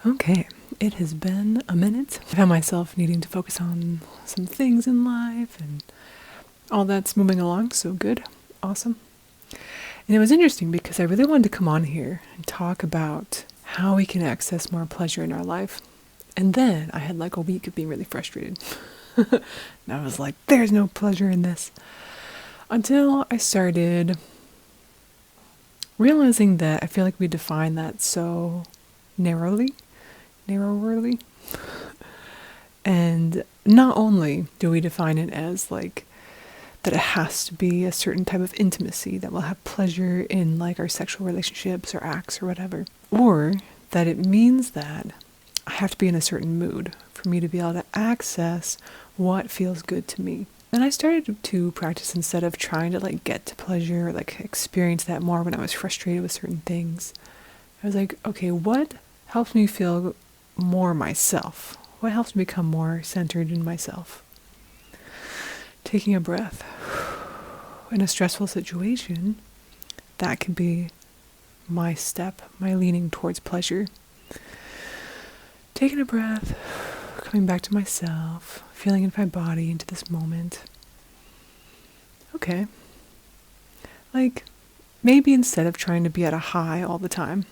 Okay, it has been a minute. I found myself needing to focus on some things in life and all that's moving along, so good. Awesome. And it was interesting because I really wanted to come on here and talk about how we can access more pleasure in our life. And then I had like a week of being really frustrated. And I was like, there's no pleasure in this. Until I started realizing that I feel like we define that so narrowly. And not only do we define it as like that it has to be a certain type of intimacy that will have pleasure in like our sexual relationships or acts or whatever, or that it means that I have to be in a certain mood for me to be able to access what feels good to me. And I started to practice instead of trying to like get to pleasure or like experience that more when I was frustrated with certain things. I was like, okay, what helps me feel more myself? What helps me become more centered in myself? Taking a breath. In a stressful situation, that could be my step, my leaning towards pleasure. Taking a breath, coming back to myself, feeling into my body, into this moment. Okay. Like, maybe instead of trying to be at a high all the time,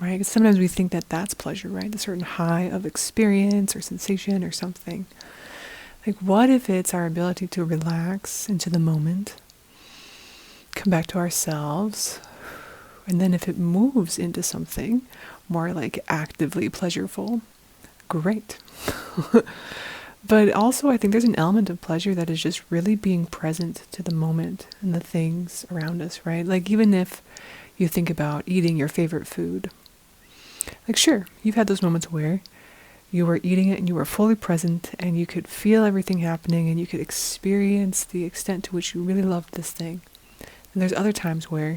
right? Because sometimes we think that that's pleasure, right? The certain high of experience or sensation or something. Like, what if it's our ability to relax into the moment, come back to ourselves, and then if it moves into something more like actively pleasureful, great. But also, I think there's an element of pleasure that is just really being present to the moment and the things around us, right? Like, even if you think about eating your favorite food, like, sure, you've had those moments where you were eating it and you were fully present and you could feel everything happening and you could experience the extent to which you really loved this thing. And there's other times where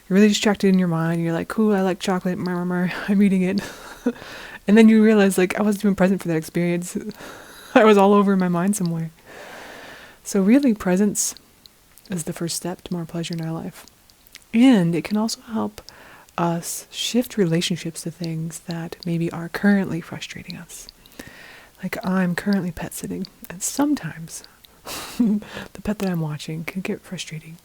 you're really distracted in your mind. You're like, cool, I like chocolate, I'm eating it. And then you realize, like, I wasn't even present for that experience. I was all over in my mind somewhere. So really, presence is the first step to more pleasure in our life. And it can also help us shift relationships to things that maybe are currently frustrating us. Like, I'm currently pet sitting, and sometimes the pet that I'm watching can get frustrating,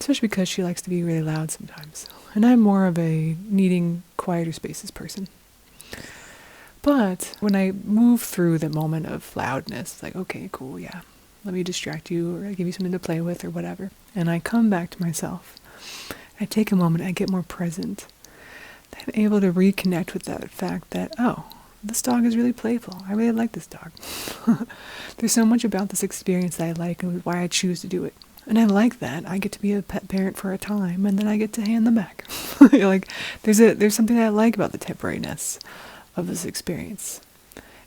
especially because she likes to be really loud sometimes. And I'm more of a needing quieter spaces person. But when I move through the moment of loudness, it's like, okay, cool, yeah, let me distract you or I give you something to play with or whatever. And I come back to myself. I take a moment, I get more present. I'm able to reconnect with that fact that, oh, this dog is really playful. I really like this dog. There's so much about this experience that I like and why I choose to do it. And I like that. I get to be a pet parent for a time and then I get to hand them back. Like, there's something that I like about the temporariness of this experience.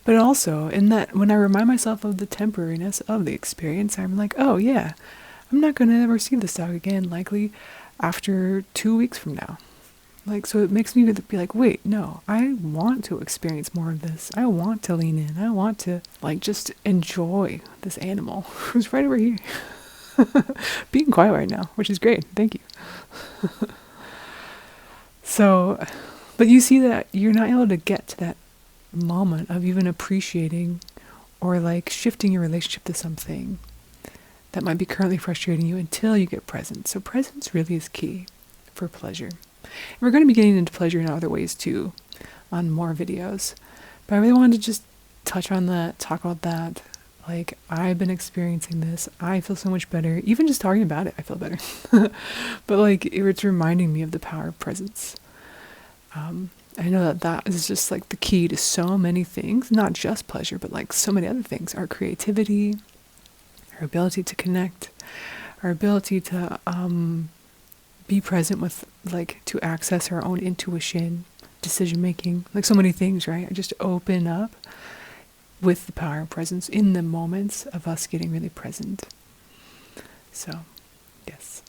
But also, in that, when I remind myself of the temporariness of the experience, I'm like, oh yeah, I'm not going to ever see this dog again, likely after 2 weeks from now. Like, so it makes me be like, wait, no, I want to experience more of this. I want to lean in. I want to, like, just enjoy this animal who's right over here. Being quiet right now, which is great. Thank you. So, but you see that you're not able to get to that moment of even appreciating or like shifting your relationship to something that might be currently frustrating you until you get present. So presence really is key for pleasure. And we're going to be getting into pleasure in other ways too on more videos. But I really wanted to just touch on that, talk about that. Like, I've been experiencing this. I feel so much better. Even just talking about it, I feel better. But like, it's reminding me of the power of presence. I know that is just like the key to so many things, not just pleasure, but like so many other things. Our creativity, our ability to connect, our ability to be present with, like, to access our own intuition, decision making, like so many things, right? I just open up with the power of presence in the moments of us getting really present. So, yes.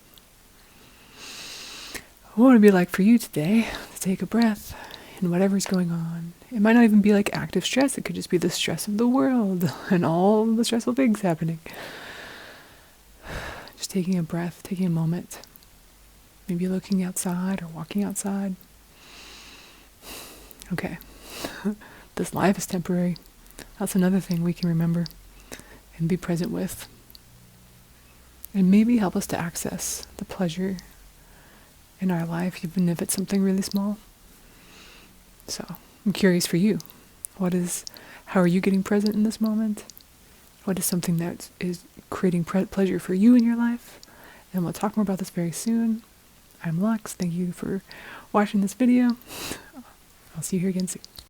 What would it be like for you today to take a breath in whatever's going on? It might not even be like active stress. It could just be the stress of the world and all the stressful things happening. Just taking a breath, taking a moment. Maybe looking outside or walking outside. Okay, this life is temporary. That's another thing we can remember and be present with. And maybe help us to access the pleasure in our life, even if it's something really small. So I'm curious for you. How are you getting present in this moment? What is something that is creating pleasure for you in your life? And we'll talk more about this very soon. I'm Lux. Thank you for watching this video. I'll see you here again soon.